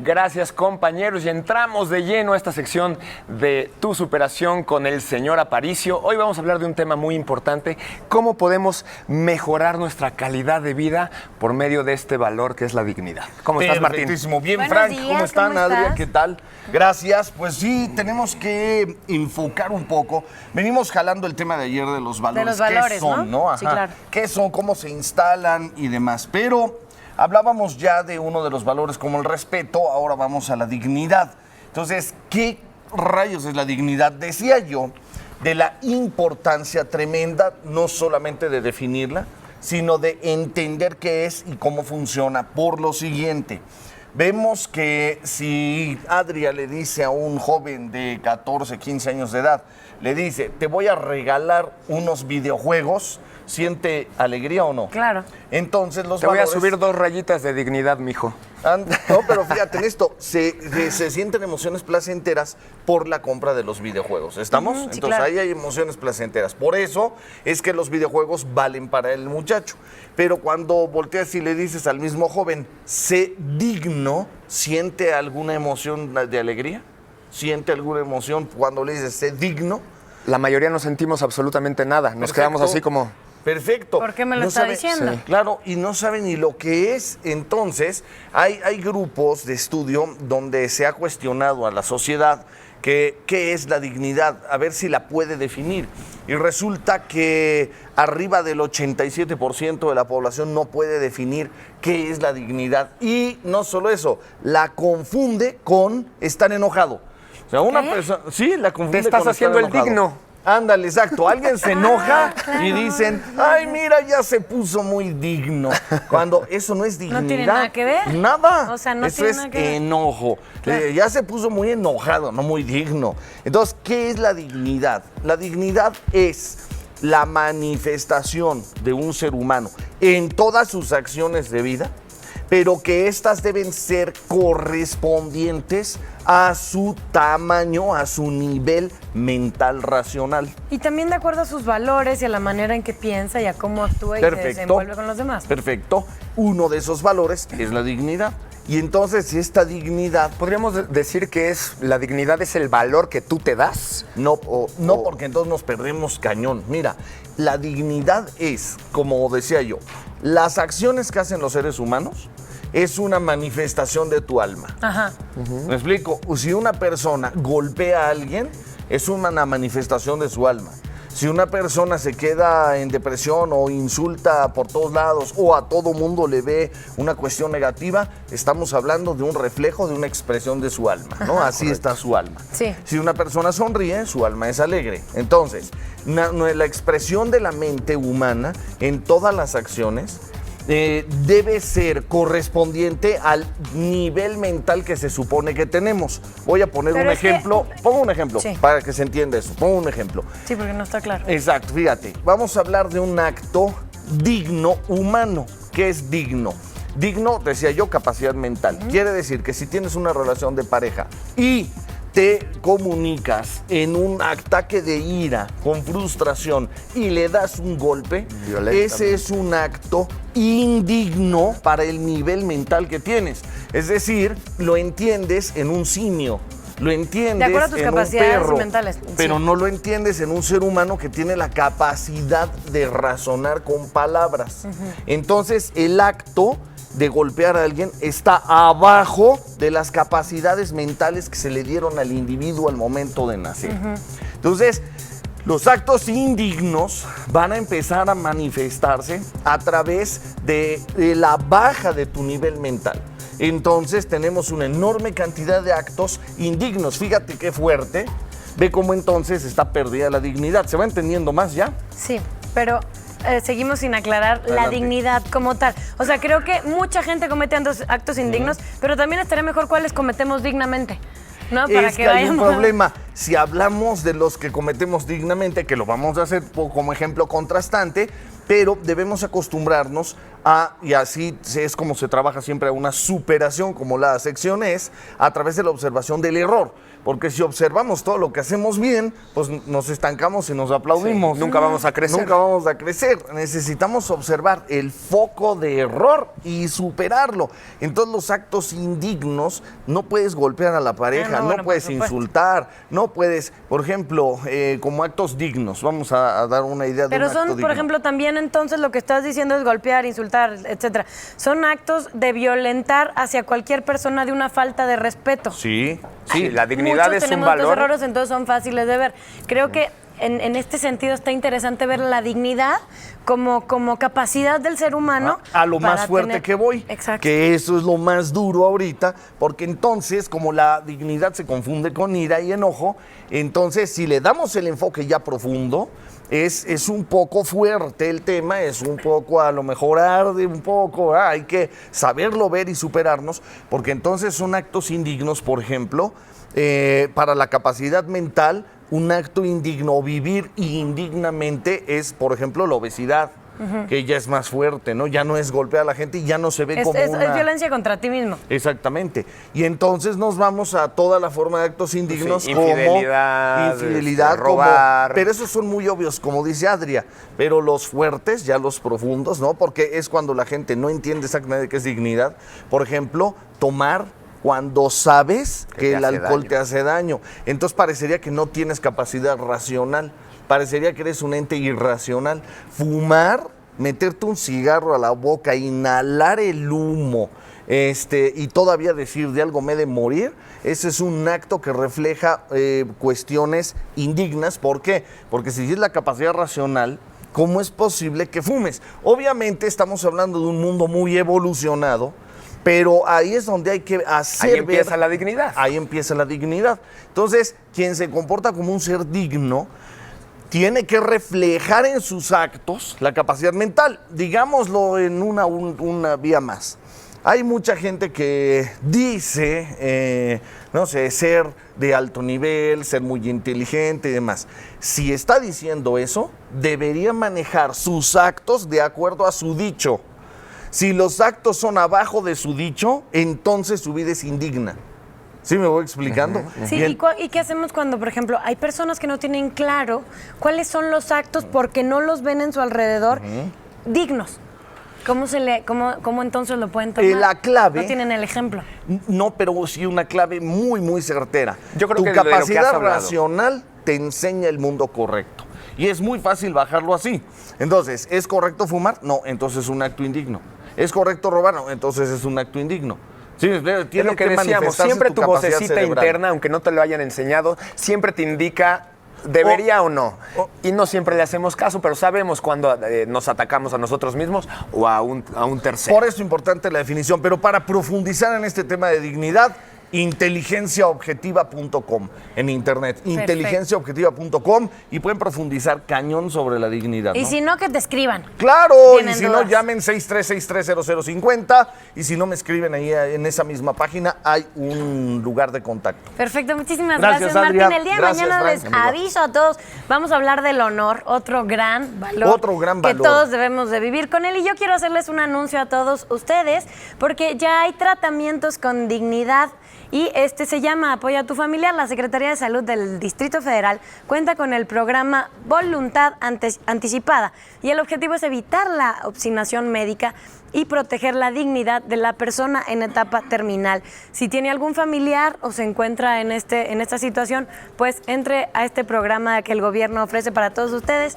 Gracias, compañeros. Y entramos de lleno a esta sección de Tu Superación con el señor Aparicio. Hoy vamos a hablar de un tema muy importante: cómo podemos mejorar nuestra calidad de vida por medio de este valor que es la dignidad. ¿Cómo estás, Martín? Perfectísimo. Bien, Buenos Frank. días, ¿Cómo están, ¿cómo Adria? estás? ¿Qué tal? Gracias. Pues sí, tenemos que enfocar un poco. Venimos jalando el tema de ayer de los valores. De los valores, ¿qué son, ¿no? Ajá. Sí, claro. ¿Qué son? ¿Cómo se instalan? Y demás. Pero hablábamos ya de uno de los valores como el respeto. Ahora vamos a la dignidad. Entonces, ¿qué rayos es la dignidad? Decía yo de la importancia tremenda, no solamente de definirla, sino de entender qué es y cómo funciona. Por lo siguiente, vemos que si Adria le dice a un joven de 14, 15 años de edad, le dice, te voy a regalar unos videojuegos, ¿siente alegría o no? Claro. Entonces los Te voy a valores... subir 2 rayitas de dignidad, mijo. No, pero fíjate en esto, se sienten emociones placenteras por la compra de los videojuegos, ¿estamos? Sí, Entonces claro. ahí hay emociones placenteras. Por eso es que los videojuegos valen para el muchacho. Pero cuando volteas y le dices al mismo joven, sé digno, ¿siente alguna emoción de alegría? ¿Siente alguna emoción cuando le dices, sé digno? La mayoría no sentimos absolutamente nada. Nos Perfecto. quedamos así como... Perfecto. ¿Por qué me lo está diciendo? Sí. Claro, y no sabe ni lo que es. Entonces, hay grupos de estudio donde se ha cuestionado a la sociedad qué es la dignidad, a ver si la puede definir. Y resulta que arriba del 87% de la población no puede definir qué es la dignidad. Y no solo eso, la confunde con estar enojado. O sea, una persona... Sí, la confunde Te estás con haciendo estar el enojado. digno. Ándale, exacto. Alguien se enoja y dicen, ay, mira, ya se puso muy digno. Cuando eso no es dignidad. No tiene nada que ver. Nada. O sea, no eso tiene es nada que ver. enojo. Claro. Ya se puso muy enojado, no muy digno. Entonces, ¿qué es la dignidad? La dignidad es la manifestación de un ser humano en todas sus acciones de vida, pero que éstas deben ser correspondientes a su tamaño, a su nivel mental racional. Y también de acuerdo a sus valores y a la manera en que piensa y a cómo actúa y se desenvuelve con los demás. Perfecto. Uno de esos valores es la dignidad. Y entonces esta dignidad, ¿Podríamos decir que la dignidad es el valor que tú te das? no porque entonces nos perdemos cañón. Mira, la dignidad es, como decía yo, las acciones que hacen los seres humanos es una manifestación de tu alma. Ajá. ¿Me explico? Si una persona golpea a alguien, es una manifestación de su alma. Si una persona se queda en depresión o insulta por todos lados o a todo mundo le ve una cuestión negativa, estamos hablando de un reflejo, de una expresión de su alma, ¿no? Ajá, así está su alma. Sí. Si una persona sonríe, su alma es alegre. Entonces, la expresión de la mente humana en todas las acciones debe ser correspondiente al nivel mental que se supone que tenemos. Voy a poner Pero un es que- ejemplo. Pongo un ejemplo Sí. para que se entienda eso. Pongo un ejemplo. Sí, porque no está claro. Exacto, fíjate. Vamos a hablar de un acto digno humano. ¿Qué es digno? Digno, decía yo, capacidad mental. Quiere decir que si tienes una relación de pareja y te comunicas en un ataque de ira, con frustración, y le das un golpe, Violentamente. ese es un acto indigno para el nivel mental que tienes. Es decir, lo entiendes en un simio, lo entiendes De acuerdo a tus en un capacidades perro, mentales, pero sí. no lo entiendes en un ser humano que tiene la capacidad de razonar con palabras. Entonces, el acto de golpear a alguien está abajo de las capacidades mentales que se le dieron al individuo al momento de nacer. Entonces, los actos indignos van a empezar a manifestarse a través de la baja de tu nivel mental. Entonces tenemos una enorme cantidad de actos indignos. Fíjate qué fuerte. Ve cómo entonces está perdida la dignidad. ¿Se va entendiendo más ya? Sí, pero seguimos sin aclarar la Adelante. dignidad como tal. O sea, creo que mucha gente comete actos indignos, pero también estaría mejor cuáles cometemos dignamente, ¿no? Para Es que hay un vayamos- problema. si hablamos de los que cometemos dignamente, que lo vamos a hacer como ejemplo contrastante, pero debemos acostumbrarnos y así es como se trabaja siempre, a una superación, como la sección es, a través de la observación del error. Porque si observamos todo lo que hacemos bien, pues nos estancamos y nos aplaudimos. Sí, nunca vamos a crecer. Nunca vamos a crecer. Necesitamos observar el foco de error y superarlo. En todos los actos indignos, no puedes golpear a la pareja, no puedes insultar, no puedes, por ejemplo, como actos dignos. Vamos a dar una idea de un acto digno. Por ejemplo, también entonces lo que estás diciendo es golpear, insultar, etcétera. Son actos de violentar hacia cualquier persona de una falta de respeto. Sí, sí, la dignidad Muchos es un tenemos valor. Estos errores, entonces son fáciles de ver. Creo que en este sentido está interesante ver la dignidad como capacidad del ser humano. A lo más fuerte que voy. Exacto. Que eso es lo más duro ahorita, porque entonces, como la dignidad se confunde con ira y enojo, entonces si le damos el enfoque ya profundo, es un poco fuerte el tema, es un poco, a lo mejor arde un poco, hay que saberlo ver y superarnos, porque entonces son actos indignos, por ejemplo, para la capacidad mental, un acto indigno, vivir indignamente es, por ejemplo, la obesidad. Que ya es más fuerte, ¿no? Ya no es golpear a la gente y ya no se ve como es violencia contra ti mismo. Exactamente. Y entonces nos vamos a toda la forma de actos indignos, sí, infidelidad, infidelidad, robar. Pero esos son muy obvios, como dice Adria. Pero los fuertes, ya los profundos, ¿no? Porque es cuando la gente no entiende exactamente qué es dignidad. Por ejemplo, tomar cuando sabes que el alcohol te hace daño. Entonces parecería que no tienes capacidad racional. Parecería que eres un ente irracional. Fumar, meterte un cigarro a la boca, inhalar el humo, y todavía decir de algo me he de morir, ese es un acto que refleja cuestiones indignas. ¿Por qué? Porque si es la capacidad racional, ¿cómo es posible que fumes? Obviamente estamos hablando de un mundo muy evolucionado, pero ahí es donde hay que hacer Ahí empieza la dignidad. Ahí empieza la dignidad. Entonces, quien se comporta como un ser digno tiene que reflejar en sus actos la capacidad mental. Digámoslo en una vía más. Hay mucha gente que dice, no sé, ser de alto nivel, ser muy inteligente y demás. Si está diciendo eso, debería manejar sus actos de acuerdo a su dicho. Si los actos son abajo de su dicho, entonces su vida es indigna. ¿Sí me voy explicando? Sí, ¿y qué hacemos cuando, por ejemplo, hay personas que no tienen claro cuáles son los actos porque no los ven en su alrededor dignos? ¿Cómo entonces lo pueden tomar? La clave... No tienen el ejemplo. No, pero sí una clave muy, muy certera. Yo creo tu que de lo que has capacidad hablado. racional te enseña el mundo correcto. Y es muy fácil bajarlo así. Entonces, ¿es correcto fumar? No, entonces es un acto indigno. ¿Es correcto robar? No, entonces es un acto indigno. Sí, tiene es lo que decíamos, siempre tu capacidad vocecita cerebral. interna, aunque no te lo hayan enseñado, siempre te indica debería o no. Y no siempre le hacemos caso, pero sabemos cuando nos atacamos a nosotros mismos o a un tercero. Por eso es importante la definición, pero para profundizar en este tema de dignidad, inteligenciaobjetiva.com en internet, inteligenciaobjetiva.com, y pueden profundizar cañón sobre la dignidad, Y ¿no? si no, que te escriban. Claro, y si dudas. no, llamen 63630050, y si no, me escriben ahí en esa misma página, hay un lugar de contacto. Perfecto, muchísimas Gracias, gracias, Martín. Adrián. El día de Gracias, mañana Fran, les amigo. aviso a todos, vamos a hablar del honor, otro gran valor. Que todos debemos de vivir con él. Y yo quiero hacerles un anuncio a todos ustedes, porque ya hay tratamientos con dignidad. Y se llama Apoya a tu Familia. La Secretaría de Salud del Distrito Federal cuenta con el programa Voluntad Anticipada. Y el objetivo es evitar la obstinación médica y proteger la dignidad de la persona en etapa terminal. Si tiene algún familiar o se encuentra en esta situación, pues entre a este programa que el gobierno ofrece para todos ustedes.